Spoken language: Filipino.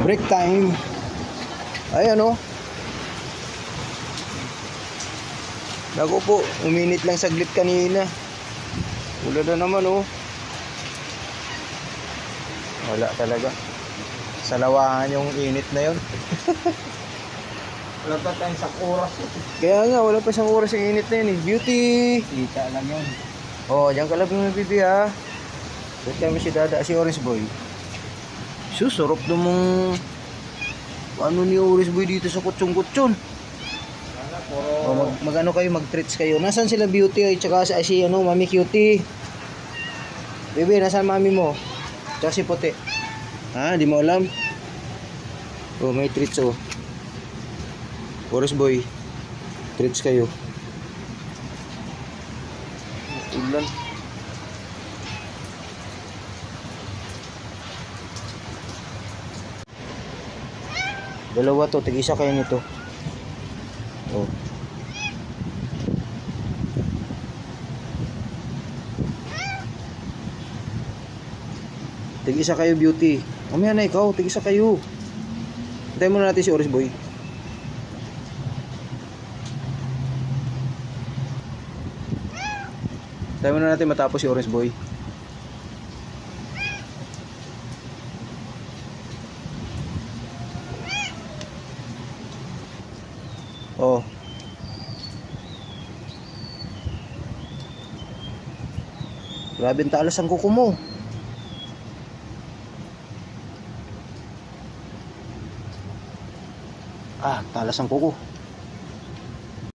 Break time. Ayan o. Naku po, uminit lang saglit kanina. Ulan na naman o. Wala talaga. Sa lawahan yung init na yun. Wala pa tayong isang oras. Kaya nga, wala pa isang oras yung init na yun eh. Beauty! Kita lang yun. Oh, diyan ka lang yung bibi ha. Ba't kami si Dada, si Orange Boy. Susurop na mong ano ni Orange Boy dito sa kutsyon-kutsyon. Oh, mag-ano kayo, mag-treats kayo. Nasaan sila Beauty at saka si ano, Mami Cutie? Bebe, nasaan mami mo? Tsaka si Puti. Ha, di mo alam? Oh, may treats oh. Orange Boy, treats kayo. Ulan. Dalawa to, tig-isa kayo nito. Oh. Tig-isa kayo Beauty. Mamaya na ikaw, tig-isa kayo. Hintayin muna natin si Orange Boy. Hintayin muna natin matapos si Orange Boy. Oh. Grabe ang talas ang kuko mo. Ah, talas ang kuko.